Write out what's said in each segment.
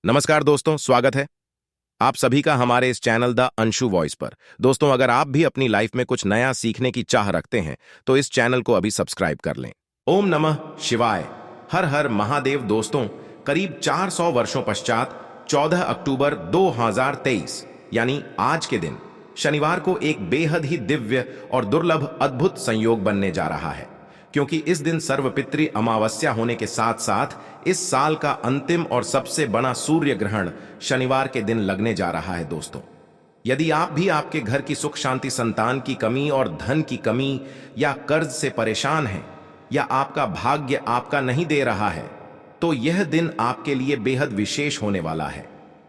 नमस्कार दोस्तों, स्वागत है आप सभी का हमारे इस चैनल द अंशु वॉइस पर। दोस्तों, अगर आप भी अपनी लाइफ में कुछ नया सीखने की चाह रखते हैं तो इस चैनल को अभी सब्सक्राइब कर लें। ओम नमः शिवाय, हर हर महादेव। दोस्तों, करीब 400 वर्षों पश्चात 14 अक्टूबर 2023 यानी आज के दिन शनिवार को एक बेहद ही दिव्य और दुर्लभ अद्भुत संयोग बनने जा रहा है, क्योंकि इस दिन सर्वपितृ अमावस्या होने के साथ साथ इस साल का अंतिम और सबसे बड़ा सूर्य ग्रहण शनिवार के दिन लगने जा रहा है। दोस्तों, यदि आप भी आपके घर की सुख शांति, संतान की कमी और धन की कमी या कर्ज से परेशान हैं, या आपका भाग्य आपका नहीं दे रहा है, तो यह दिन आपके लिए बेहद विशेष होने वाला है।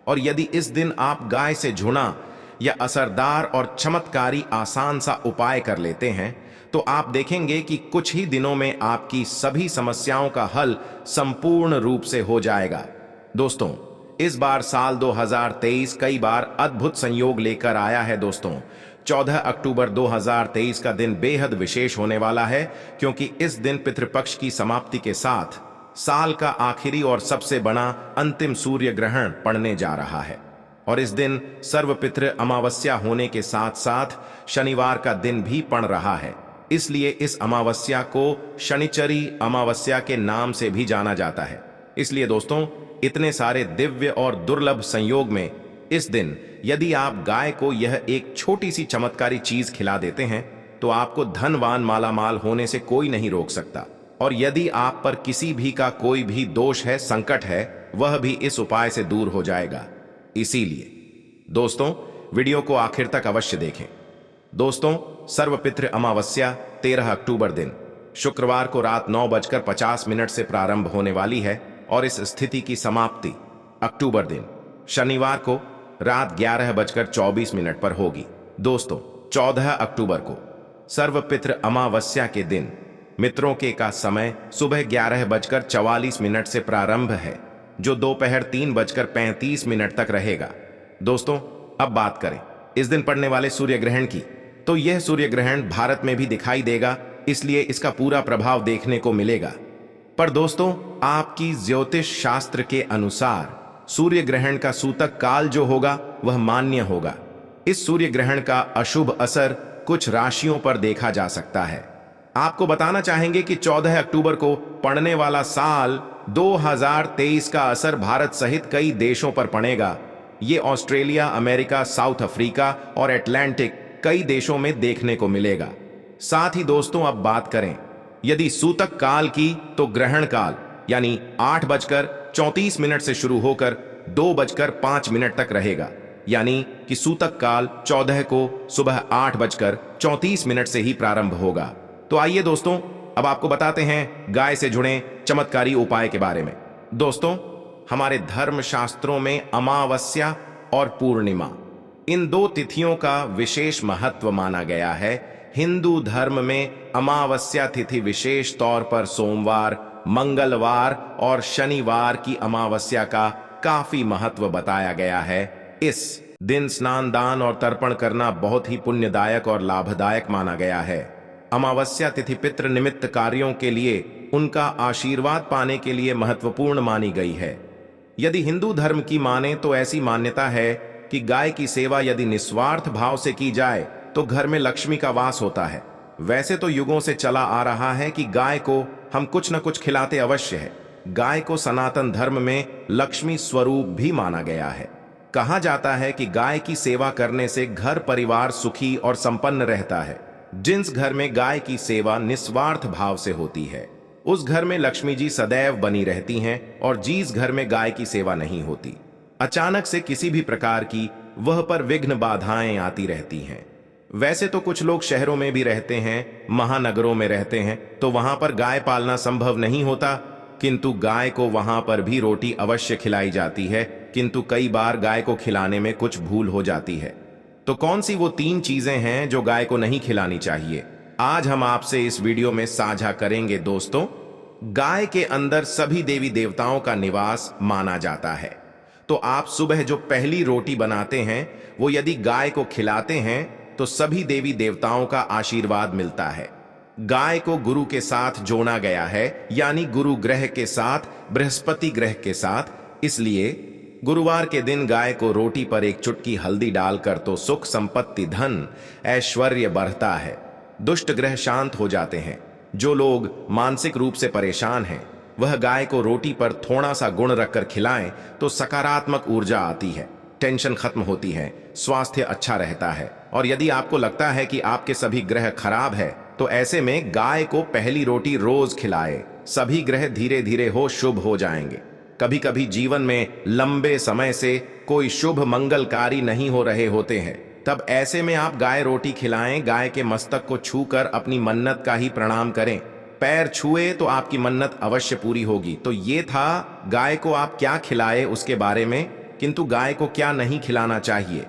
और यदि इस दिन आप गाय से जुड़ा या असरदार और चमत्कारी आसान सा उपाय कर लेते हैं तो आप देखेंगे कि कुछ ही दिनों में आपकी सभी समस्याओं का हल संपूर्ण रूप से हो जाएगा। दोस्तों, इस बार साल 2023 कई बार अद्भुत संयोग लेकर आया है। दोस्तों, 14 अक्टूबर 2023 का दिन बेहद विशेष होने वाला है, क्योंकि इस दिन पितृपक्ष की समाप्ति के साथ साल का आखिरी और सबसे बड़ा अंतिम सूर्य ग्रहण पड़ने जा रहा है। और इस दिन सर्वपितृ अमावस्या होने के साथ साथ शनिवार का दिन भी पड़ रहा है, इसलिए इस अमावस्या को शनिचरी अमावस्या के नाम से भी जाना जाता है। इसलिए दोस्तों, इतने सारे दिव्य और दुर्लभ संयोग में इस दिन यदि आप गाय को यह एक छोटी सी चमत्कारी चीज खिला देते हैं तो आपको धनवान मालामाल होने से कोई नहीं रोक सकता। और यदि आप पर किसी भी का कोई भी दोष है, संकट है, वह भी इस उपाय से दूर हो जाएगा। इसीलिए दोस्तों, वीडियो को आखिर तक अवश्य देखें। दोस्तों, सर्वपितृ अमावस्या 13 अक्टूबर दिन शुक्रवार को रात 9:50 से प्रारंभ होने वाली है और इस स्थिति की समाप्ति अक्टूबर दिन शनिवार को रात 11:24 पर होगी। दोस्तों, 14 अक्टूबर को सर्वपितृ अमावस्या के दिन मित्रों के का समय सुबह 11:44 से प्रारंभ है, जो दोपहर 3:35 तक रहेगा। दोस्तों, अब बात करें इस दिन पड़ने वाले सूर्य ग्रहण की, तो यह सूर्य ग्रहण भारत में भी दिखाई देगा, इसलिए इसका पूरा प्रभाव देखने को मिलेगा। पर दोस्तों, आपकी ज्योतिष शास्त्र के अनुसार सूर्य ग्रहण का सूतक काल जो होगा वह मान्य होगा। इस सूर्य ग्रहण का अशुभ असर कुछ राशियों पर देखा जा सकता है। आपको बताना चाहेंगे कि 14 अक्टूबर को पड़ने वाला साल 2023 का असर भारत सहित कई देशों पर पड़ेगा। ये ऑस्ट्रेलिया, अमेरिका, साउथ अफ्रीका और अटलांटिक कई देशों में देखने को मिलेगा। साथ ही दोस्तों, अब बात करें यदि सूतक काल की, तो ग्रहण काल यानी 8:34 से शुरू होकर 2:05 तक रहेगा, यानी कि सूतक काल 14 को सुबह 8:34 से ही प्रारंभ होगा। तो आइए दोस्तों, अब आपको बताते हैं गाय से जुड़े चमत्कारी उपाय के बारे में। दोस्तों, हमारे धर्म शास्त्रों में अमावस्या और पूर्णिमा, इन दो तिथियों का विशेष महत्व माना गया है। हिंदू धर्म में अमावस्या तिथि विशेष तौर पर सोमवार, मंगलवार और शनिवार की अमावस्या का काफी महत्व बताया गया है। इस दिन स्नान, दान और तर्पण करना बहुत ही पुण्यदायक और लाभदायक माना गया है। अमावस्या तिथि पितृ निमित्त कार्यों के लिए, उनका आशीर्वाद पाने के लिए महत्वपूर्ण मानी गई है। यदि हिंदू धर्म की माने तो ऐसी मान्यता है कि गाय की सेवा यदि निस्वार्थ भाव से की जाए तो घर में लक्ष्मी का वास होता है। वैसे तो युगों से चला आ रहा है कि गाय को हम कुछ न कुछ खिलाते अवश्य है। गाय को सनातन धर्म में लक्ष्मी स्वरूप भी माना गया है। कहा जाता है कि गाय की सेवा करने से घर परिवार सुखी और संपन्न रहता है। जिस घर में गाय की सेवा निस्वार्थ भाव से होती है, उस घर में लक्ष्मी जी सदैव बनी रहती हैं, और जिस घर में गाय की सेवा नहीं होती, अचानक से किसी भी प्रकार की वह पर विघ्न बाधाएं आती रहती हैं। वैसे तो कुछ लोग शहरों में भी रहते हैं, महानगरों में रहते हैं, तो वहां पर गाय पालना संभव नहीं होता, किंतु गाय को वहां पर भी रोटी अवश्य खिलाई जाती है, किंतु कई बार गाय को खिलाने में कुछ भूल हो जाती है। तो कौन सी वो 3 चीजें हैं जो गाय को नहीं खिलानी चाहिए, आज हम आपसे इस वीडियो में साझा करेंगे। दोस्तों, गाय के अंदर सभी देवी देवताओं का निवास माना जाता है, तो आप सुबह जो पहली रोटी बनाते हैं वो यदि गाय को खिलाते हैं तो सभी देवी देवताओं का आशीर्वाद मिलता है। गाय को गुरु के साथ जोड़ा गया है, यानी गुरु ग्रह के साथ, बृहस्पति ग्रह के साथ, इसलिए गुरुवार के दिन गाय को रोटी पर एक चुटकी हल्दी डालकर तो सुख संपत्ति धन ऐश्वर्य बढ़ता है। दुष्ट ग्रह शांत हो जाते हैं। जो लोग मानसिक रूप से परेशान हैं वह गाय को रोटी पर थोड़ा सा गुण रखकर खिलाएं तो सकारात्मक ऊर्जा आती है, टेंशन खत्म होती है, स्वास्थ्य अच्छा रहता है। और यदि आपको लगता है कि आपके सभी ग्रह खराब है तो ऐसे में गाय को पहली रोटी रोज खिलाए, सभी ग्रह धीरे धीरे हो शुभ हो जाएंगे। कभी कभी जीवन में लंबे समय से कोई शुभ मंगलकारी नहीं हो रहे होते हैं, तब ऐसे में आप गाय रोटी खिलाएं, गाय के मस्तक को छूकर अपनी मन्नत का ही प्रणाम करें। पैर छुए तो आपकी मन्नत अवश्य पूरी होगी। तो ये था गाय को आप क्या खिलाए उसके बारे में, किंतु गाय को क्या नहीं खिलाना चाहिए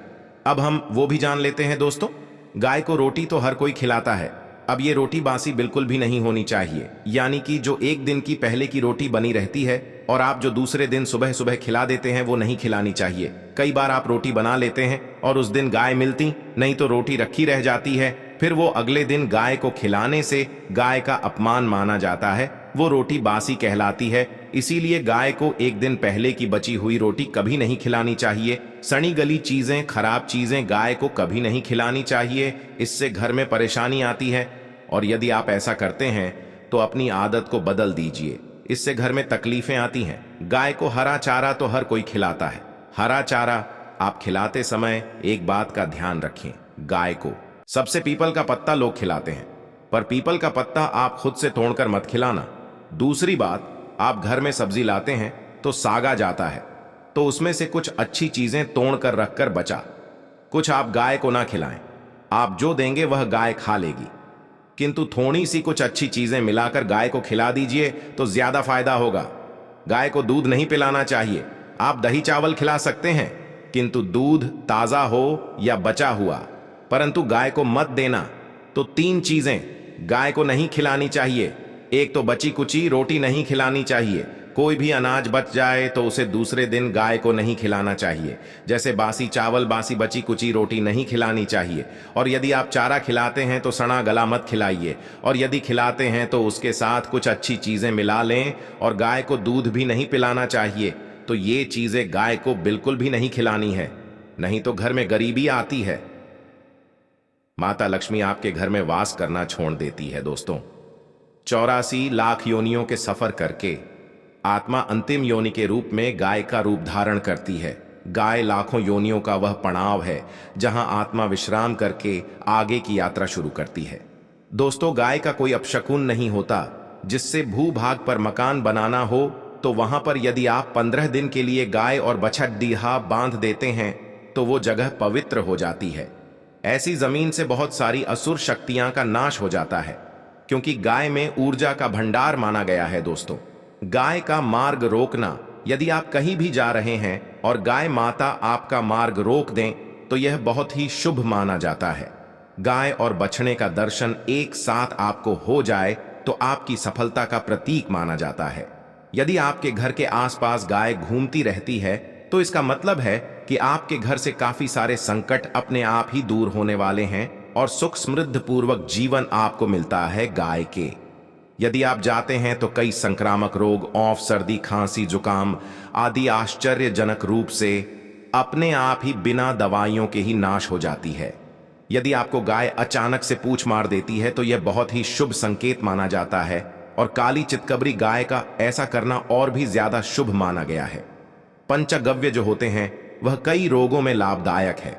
अब हम वो भी जान लेते हैं। दोस्तों, गाय को रोटी तो हर कोई खिलाता है। अब ये रोटी बासी बिल्कुल भी नहीं होनी चाहिए, यानी कि जो एक दिन की पहले की रोटी बनी रहती है और आप जो दूसरे दिन सुबह सुबह खिला देते हैं वो नहीं खिलानी चाहिए। कई बार आप रोटी बना लेते हैं और उस दिन गाय मिलती नहीं तो रोटी रखी रह जाती है, फिर वो अगले दिन गाय को खिलाने से गाय का अपमान माना जाता है, वो रोटी बासी कहलाती है। इसीलिए गाय को एक दिन पहले की बची हुई रोटी कभी नहीं खिलानी चाहिए। सड़ी गली चीजें, खराब चीजें गाय को कभी नहीं खिलानी चाहिए, इससे घर में परेशानी आती है। और यदि आप ऐसा करते हैं तो अपनी आदत को बदल दीजिए, इससे घर में तकलीफें आती हैं। गाय को हरा चारा तो हर कोई खिलाता है। हरा चारा आप खिलाते समय एक बात का ध्यान रखें, गाय को सबसे पीपल का पत्ता लोग खिलाते हैं, पर पीपल का पत्ता आप खुद से तोड़कर मत खिलाना। दूसरी बात, आप घर में सब्जी लाते हैं तो सागा जाता है, तो उसमें से कुछ अच्छी चीजें तोड़कर रखकर बचा कुछ आप गाय को ना खिलाएं। आप जो देंगे वह गाय खा लेगी, किंतु थोड़ी सी कुछ अच्छी चीजें मिलाकर गाय को खिला दीजिए तो ज्यादा फायदा होगा। गाय को दूध नहीं पिलाना चाहिए। आप दही चावल खिला सकते हैं, किंतु दूध ताजा हो या बचा हुआ, परंतु गाय को मत देना। तो 3 चीजें गाय को नहीं खिलानी चाहिए। एक तो बची कुची रोटी नहीं खिलानी चाहिए। कोई भी अनाज बच जाए तो उसे दूसरे दिन गाय को नहीं खिलाना चाहिए, जैसे बासी चावल, बासी बची कुची रोटी नहीं खिलानी चाहिए। और यदि आप चारा खिलाते हैं तो सड़ा गला मत खिलाइए, और यदि खिलाते हैं तो उसके साथ कुछ अच्छी चीजें मिला लें। और गाय को दूध भी नहीं पिलाना चाहिए। तो ये चीजें गाय को बिल्कुल भी नहीं खिलानी है, नहीं तो घर में गरीबी आती है। माता लक्ष्मी आपके घर में वास करना छोड़ देती है। दोस्तों, 84 लाख योनियों के सफर करके आत्मा अंतिम योनि के रूप में गाय का रूप धारण करती है। गाय लाखों योनियों का वह पड़ाव है जहां आत्मा विश्राम करके आगे की यात्रा शुरू करती है। दोस्तों, गाय का कोई अपशकुन नहीं होता। जिससे भूभाग पर मकान बनाना हो तो वहां पर यदि आप 15 दिन के लिए गाय और बछड़ डीहा बांध देते हैं तो वो जगह पवित्र हो जाती है। ऐसी जमीन से बहुत सारी असुर शक्तियां का नाश हो जाता है, क्योंकि गाय में ऊर्जा का भंडार माना गया है। दोस्तों, गाय का मार्ग रोकना, यदि आप कहीं भी जा रहे हैं और गाय माता आपका मार्ग रोक दें तो यह बहुत ही शुभ माना जाता है। गाय और बछड़े का दर्शन एक साथ आपको हो जाए तो आपकी सफलता का प्रतीक माना जाता है। यदि आपके घर के आसपास गाय घूमती रहती है तो इसका मतलब है कि आपके घर से काफी सारे संकट अपने आप ही दूर होने वाले हैं और सुख समृद्ध पूर्वक जीवन आपको मिलता है गाय के। यदि आप जाते हैं तो कई संक्रामक रोग, औंफ, सर्दी, खांसी, जुकाम आदि आश्चर्यजनक रूप से अपने आप ही बिना दवाइयों के ही नाश हो जाती है। यदि आपको गाय अचानक से पूंछ मार देती है तो यह बहुत ही शुभ संकेत माना जाता है, और काली चितकबरी गाय का ऐसा करना और भी ज्यादा शुभ माना गया है। पंचगव्य जो होते हैं वह कई रोगों में लाभदायक है।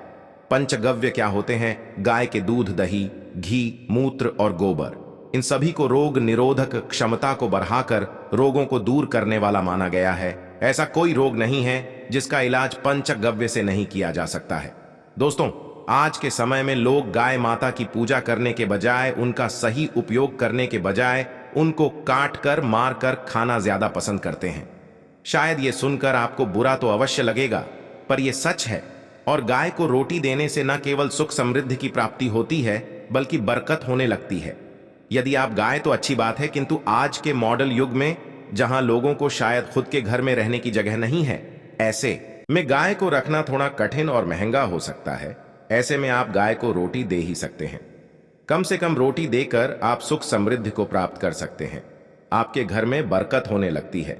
पंचगव्य क्या होते हैं? गाय के दूध, दही, घी, मूत्र और गोबर, इन सभी को रोग निरोधक क्षमता को बढ़ाकर रोगों को दूर करने वाला माना गया है। ऐसा कोई रोग नहीं है जिसका इलाज पंचगव्य से नहीं किया जा सकता है। दोस्तों, आज के समय में लोग गाय माता की पूजा करने के बजाय, उनका सही उपयोग करने के बजाय उनको काट कर, मार कर खाना ज्यादा पसंद करते हैं। शायद ये सुनकर आपको बुरा तो अवश्य लगेगा, पर यह सच है। और गाय को रोटी देने से न केवल सुख समृद्धि की प्राप्ति होती है बल्कि बरकत होने लगती है। यदि आप गाय तो अच्छी बात है, किंतु आज के मॉडल युग में जहां लोगों को शायद खुद के घर में रहने की जगह नहीं है, ऐसे में गाय को रखना थोड़ा कठिन और महंगा हो सकता है। ऐसे में आप गाय को रोटी दे ही सकते हैं। कम से कम रोटी देकर आप सुख समृद्धि को प्राप्त कर सकते हैं। आपके घर में बरकत होने लगती है।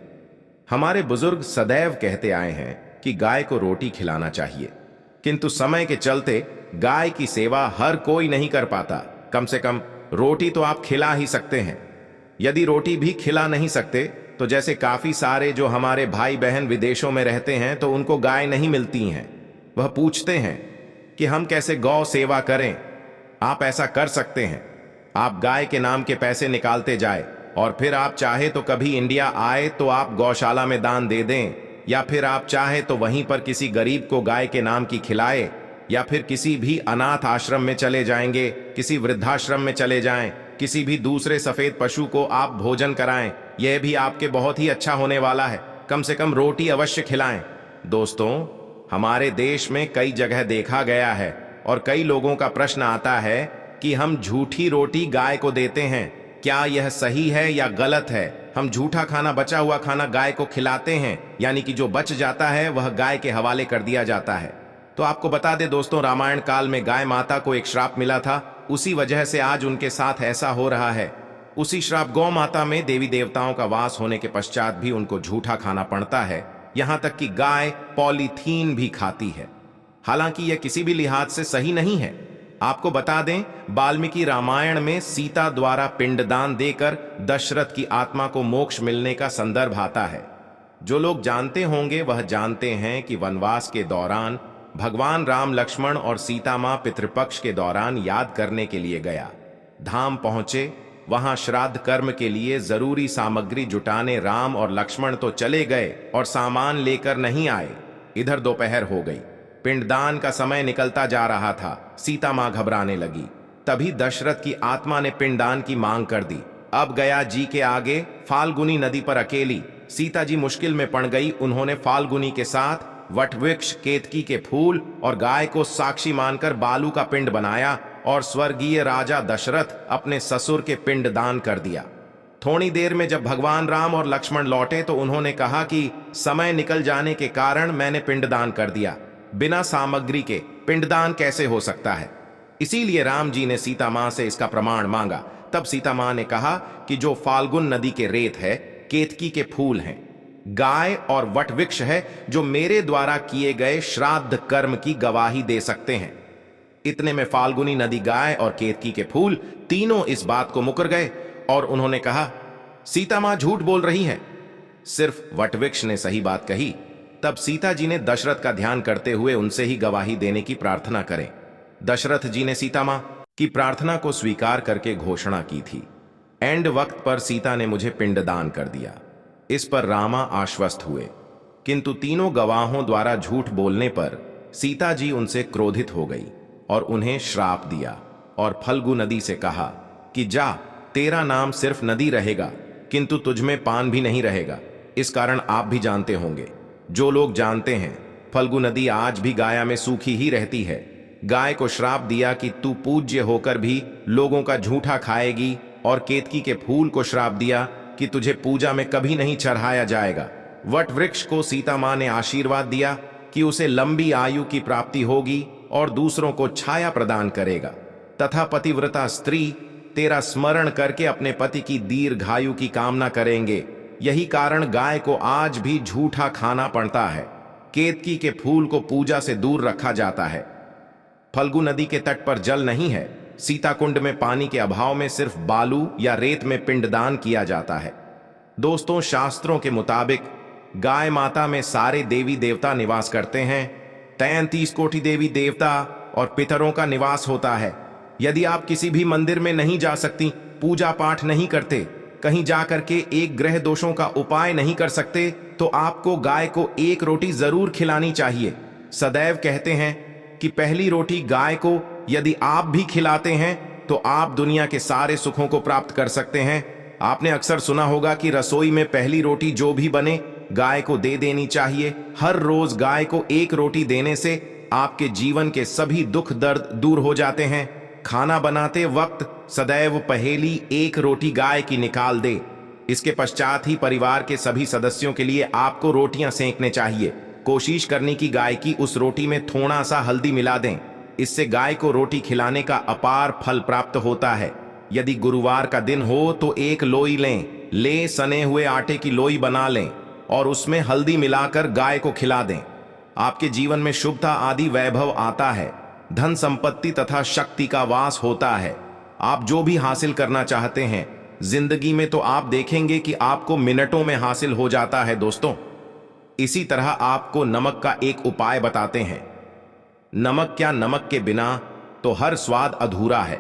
हमारे बुजुर्ग सदैव कहते आए हैं कि गाय को रोटी खिलाना चाहिए, किंतु समय के चलते गाय की सेवा हर कोई नहीं कर पाता। कम से कम रोटी तो आप खिला ही सकते हैं। यदि रोटी भी खिला नहीं सकते तो जैसे काफी सारे जो हमारे भाई बहन विदेशों में रहते हैं तो उनको गाय नहीं मिलती हैं, वह पूछते हैं कि हम कैसे गौ सेवा करें। आप ऐसा कर सकते हैं, आप गाय के नाम के पैसे निकालते जाए और फिर आप चाहे तो कभी इंडिया आए तो आप गौशाला में दान दे दें, या फिर आप चाहे तो वहीं पर किसी गरीब को गाय के नाम की खिलाए, या फिर किसी भी अनाथ आश्रम में चले जाएंगे, किसी वृद्धाश्रम में चले जाएं, किसी भी दूसरे सफेद पशु को आप भोजन कराएं। यह भी आपके बहुत ही अच्छा होने वाला है। कम से कम रोटी अवश्य खिलाएं। दोस्तों, हमारे देश में कई जगह देखा गया है और कई लोगों का प्रश्न आता है कि हम झूठी रोटी गाय को देते हैं, क्या यह सही है या गलत है? हम झूठा खाना, बचा हुआ खाना गाय को खिलाते हैं, यानी कि जो बच जाता है वह गाय के हवाले कर दिया जाता है। तो आपको बता दें दोस्तों, रामायण काल में गाय माता को एक श्राप मिला था, उसी वजह से आज उनके साथ ऐसा हो रहा है। उसी श्राप गौ माता में देवी देवताओं का वास होने के पश्चात भी उनको झूठा खाना पड़ता है, यहां तक कि गाय पॉलीथीन भी खाती है। हालांकि यह किसी भी लिहाज से सही नहीं है। आपको बता दें, वाल्मीकि रामायण में सीता द्वारा पिंडदान देकर दशरथ की आत्मा को मोक्ष मिलने का संदर्भ आता है। जो लोग जानते होंगे वह जानते हैं कि वनवास के दौरान भगवान राम, लक्ष्मण और सीता मां पितृपक्ष के दौरान याद करने के लिए गया धाम पहुंचे। वहां श्राद्ध कर्म के लिए जरूरी सामग्री जुटाने राम और लक्ष्मण तो चले गए और सामान लेकर नहीं आए। इधर दोपहर हो गई, पिंडदान का समय निकलता जा रहा था। सीता मां घबराने लगी। तभी दशरथ की आत्मा ने पिंडदान की मांग कर दी। अब गया जी के आगे फाल्गुनी नदी पर अकेली सीता जी मुश्किल में पड़ गई। उन्होंने फाल्गुनी के साथ वटवृक्ष, केतकी के फूल और गाय को साक्षी मानकर बालू का पिंड बनाया और स्वर्गीय राजा दशरथ अपने ससुर के पिंड दान कर दिया। थोड़ी देर में जब भगवान राम और लक्ष्मण लौटे तो उन्होंने कहा कि समय निकल जाने के कारण मैंने पिंडदान कर दिया, बिना सामग्री के पिंडदान कैसे हो सकता है? इसीलिए राम जी ने सीता मां से इसका प्रमाण मांगा। तब सीता मां ने कहा कि जो फाल्गुन नदी के रेत है, केतकी के फूल हैं, गाय और वटवृक्ष है, जो मेरे द्वारा किए गए श्राद्ध कर्म की गवाही दे सकते हैं। इतने में फाल्गुनी नदी, गाय और केतकी के फूल तीनों इस बात को मुकर गए और उन्होंने कहा, सीता मां झूठ बोल रही हैं, सिर्फ वटवृक्ष ने सही बात कही। तब सीता जी ने दशरथ का ध्यान करते हुए उनसे ही गवाही देने की प्रार्थना करें। दशरथ जी ने सीता मां की प्रार्थना को स्वीकार करके घोषणा की थी, एंड वक्त पर सीता ने मुझे पिंडदान कर दिया। इस पर रामा आश्वस्त हुए, किंतु तीनों गवाहों द्वारा झूठ बोलने पर सीता जी उनसे क्रोधित हो गई और उन्हें श्राप दिया और फल्गु नदी से कहा कि जा, तेरा नाम सिर्फ नदी रहेगा, किंतु तुझमें पान भी नहीं रहेगा। इस कारण आप भी जानते होंगे, जो लोग जानते हैं, फल्गु नदी आज भी गाया में सूखी ही रहती है। गाय को श्राप दिया कि तू पूज्य होकर भी लोगों का झूठा खाएगी, और केतकी के फूल को श्राप दिया कि तुझे पूजा में कभी नहीं चढ़ाया जाएगा। वट वृक्ष को सीता मां ने आशीर्वाद दिया कि उसे लंबी आयु की प्राप्ति होगी और दूसरों को छाया प्रदान करेगा, तथा पतिव्रता स्त्री तेरा स्मरण करके अपने पति की दीर्घायु की कामना करेंगे। यही कारण गाय को आज भी झूठा खाना पड़ता है। केतकी के फूल को पूजा से दूर रखा जाता है। फल्गु नदी के तट पर जल नहीं है। सीता कुंड में पानी के अभाव में सिर्फ बालू या रेत में पिंडदान किया जाता है। दोस्तों, शास्त्रों के मुताबिक गाय माता में सारे देवी देवता निवास करते हैं। 33 कोटि देवी देवता और पितरों का निवास होता है। यदि आप किसी भी मंदिर में नहीं जा सकती, पूजा पाठ नहीं करते, कहीं जाकर के एक ग्रह दोषों का उपाय नहीं कर सकते, तो आपको गाय को एक रोटी जरूर खिलानी चाहिए। सदैव कहते हैं कि पहली रोटी गाय को यदि आप भी खिलाते हैं तो आप दुनिया के सारे सुखों को प्राप्त कर सकते हैं। आपने अक्सर सुना होगा कि रसोई में पहली रोटी जो भी बने गाय को दे देनी चाहिए। हर रोज गाय को एक रोटी देने से आपके जीवन के सभी दुख दर्द दूर हो जाते हैं। खाना बनाते वक्त सदैव पहेली एक रोटी गाय की निकाल दे। इसके पश्चात ही परिवार के सभी सदस्यों के लिए आपको रोटियां सेंकने चाहिए। कोशिश करनी कि गाय की उस रोटी में थोड़ा सा हल्दी मिला दें। इससे गाय को रोटी खिलाने का अपार फल प्राप्त होता है। यदि गुरुवार का दिन हो तो एक लोई लें, सने हुए आटे की लोई बना लें और उसमें हल्दी मिलाकर गाय को खिला दें। आपके जीवन में शुभता आदि वैभव आता है, धन संपत्ति तथा शक्ति का वास होता है। आप जो भी हासिल करना चाहते हैं जिंदगी में तो आप देखेंगे कि आपको मिनटों में हासिल हो जाता है दोस्तों। इसी तरह आपको नमक का एक उपाय बताते हैं। नमक क्या, नमक के बिना तो हर स्वाद अधूरा है,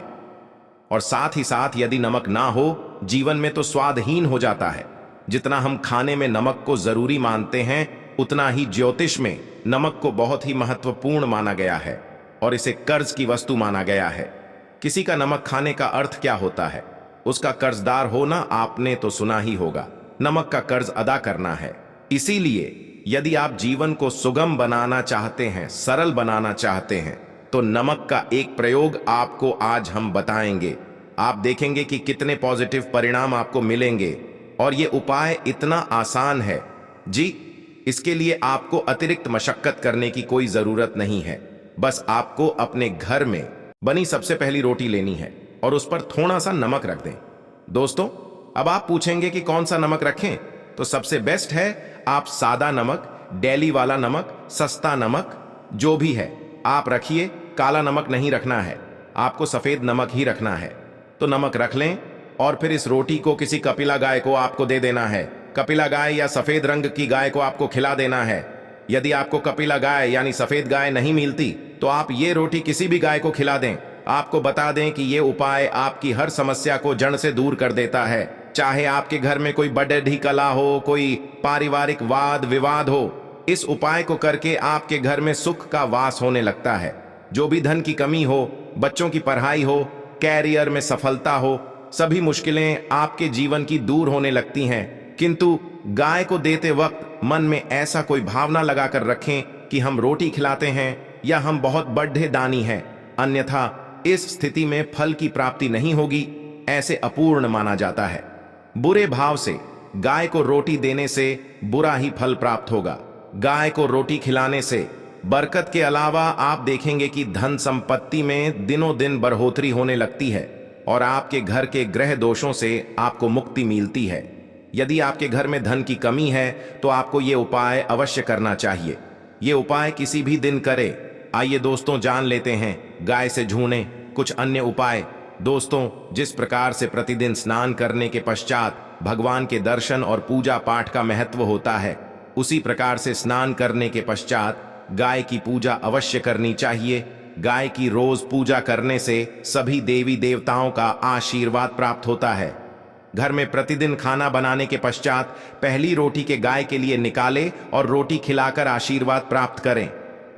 और साथ ही साथ यदि नमक ना हो जीवन में तो स्वादहीन हो जाता है। जितना हम खाने में नमक को जरूरी मानते हैं उतना ही ज्योतिष में नमक को बहुत ही महत्वपूर्ण माना गया है और इसे कर्ज की वस्तु माना गया है। किसी का नमक खाने का अर्थ क्या होता है? उसका कर्जदार होना आपने तो सुना ही होगा। नमक का कर्ज अदा करना है। इसीलिए यदि आप जीवन को सुगम बनाना चाहते हैं, सरल बनाना चाहते हैं, तो नमक का एक प्रयोग आपको आज हम बताएंगे। आप देखेंगे कि कितने पॉजिटिव परिणाम आपको मिलेंगे और ये उपाय इतना आसान है जी। इसके लिए आपको अतिरिक्त मशक्कत करने की कोई जरूरत नहीं है। बस आपको अपने घर में बनी सबसे पहली रोटी लेनी है और उस पर थोड़ा सा नमक रख दें। दोस्तों, अब आप पूछेंगे कि कौन सा नमक रखें, तो सबसे बेस्ट है आप सादा नमक, डेली वाला नमक, सस्ता नमक जो भी है आप रखिए। काला नमक नहीं रखना है, आपको सफेद नमक ही रखना है। तो नमक रख लें और फिर इस रोटी को किसी कपिला गाय को आपको दे देना है। कपिला गाय या सफेद रंग की गाय को आपको खिला देना है। यदि आपको कपिला गाय यानी सफेद गाय नहीं मिलती तो आप ये रोटी किसी भी गाय को खिला दें। आपको बता दें कि ये उपाय आपकी हर समस्या को जड़ से दूर कर देता है। चाहे आपके घर में कोई बढ़ी कला हो, कोई पारिवारिक वाद विवाद हो, इस उपाय को करके आपके घर में सुख का वास होने लगता है। जो भी धन की कमी हो, बच्चों की पढ़ाई हो, कैरियर में सफलता हो, सभी मुश्किलें आपके जीवन की दूर होने लगती हैं। किंतु गाय को देते वक्त मन में ऐसा कोई भावना लगाकर रखें कि हम रोटी खिलाते हैं या हम बहुत बड़े दानी हैं, अन्यथा इस स्थिति में फल की प्राप्ति नहीं होगी। ऐसे अपूर्ण माना जाता है। बुरे भाव से गाय को रोटी देने से बुरा ही फल प्राप्त होगा। गाय को रोटी खिलाने से बरकत के अलावा आप देखेंगे कि धन संपत्ति में दिनों दिन बढ़ोतरी होने लगती है और आपके घर के ग्रह दोषों से आपको मुक्ति मिलती है। यदि आपके घर में धन की कमी है तो आपको ये उपाय अवश्य करना चाहिए। ये उपाय किसी भी दिन करे। आइए दोस्तों जान लेते हैं गाय से झूने कुछ अन्य उपाय। दोस्तों, जिस प्रकार से प्रतिदिन स्नान करने के पश्चात भगवान के दर्शन और पूजा पाठ का महत्व होता है, उसी प्रकार से स्नान करने के पश्चात गाय की पूजा अवश्य करनी चाहिए। गाय की रोज पूजा करने से सभी देवी देवताओं का आशीर्वाद प्राप्त होता है। घर में प्रतिदिन खाना बनाने के पश्चात पहली रोटी के गाय के लिए निकालें और रोटी खिलाकर आशीर्वाद प्राप्त करें।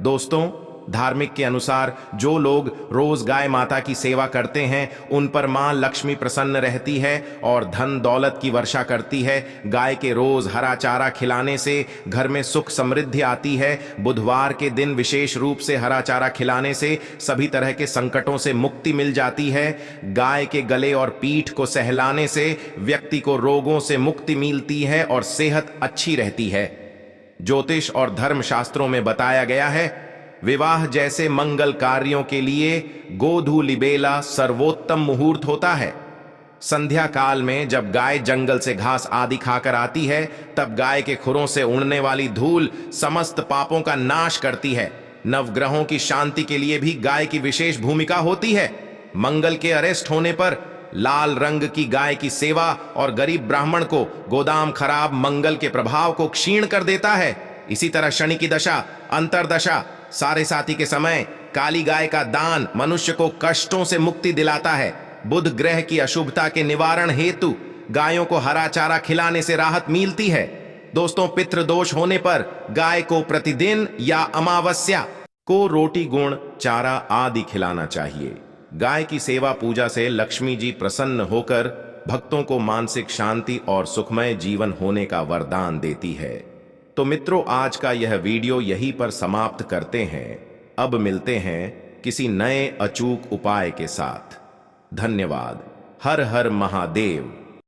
दोस्तों, धार्मिक के अनुसार जो लोग रोज गाय माता की सेवा करते हैं उन पर मां लक्ष्मी प्रसन्न रहती है और धन दौलत की वर्षा करती है। गाय के रोज हरा चारा खिलाने से घर में सुख समृद्धि आती है। बुधवार के दिन विशेष रूप से हरा चारा खिलाने से सभी तरह के संकटों से मुक्ति मिल जाती है। गाय के गले और पीठ को सहलाने से व्यक्ति को रोगों से मुक्ति मिलती है और सेहत अच्छी रहती है। ज्योतिष और धर्म शास्त्रों में बताया गया है, विवाह जैसे मंगल कार्यों के लिए गोधूलि लिबेला सर्वोत्तम मुहूर्त होता है। संध्या काल में जब गाय जंगल से घास आदि खाकर आती है, तब गाय के खुरों से उड़ने वाली धूल समस्त पापों का नाश करती है। नवग्रहों की शांति के लिए भी गाय की विशेष भूमिका होती है। मंगल के अरेस्ट होने पर लाल रंग की गाय की सेवा और गरीब ब्राह्मण को गोदाम खराब मंगल के प्रभाव को क्षीण कर देता है। इसी तरह शनि की दशा, अंतरदशा, सारे साथी के समय काली गाय का दान मनुष्य को कष्टों से मुक्ति दिलाता है। बुध ग्रह की अशुभता के निवारण हेतु गायों को हरा चारा खिलाने से राहत मिलती है। दोस्तों, पितृदोष होने पर गाय को प्रतिदिन या अमावस्या को रोटी, गुड़, चारा आदि खिलाना चाहिए। गाय की सेवा पूजा से लक्ष्मी जी प्रसन्न होकर भक्तों को मानसिक शांति और सुखमय जीवन होने का वरदान देती है। तो मित्रों, आज का यह वीडियो यहीं पर समाप्त करते हैं। अब मिलते हैं किसी नए अचूक उपाय के साथ। धन्यवाद। हर हर महादेव।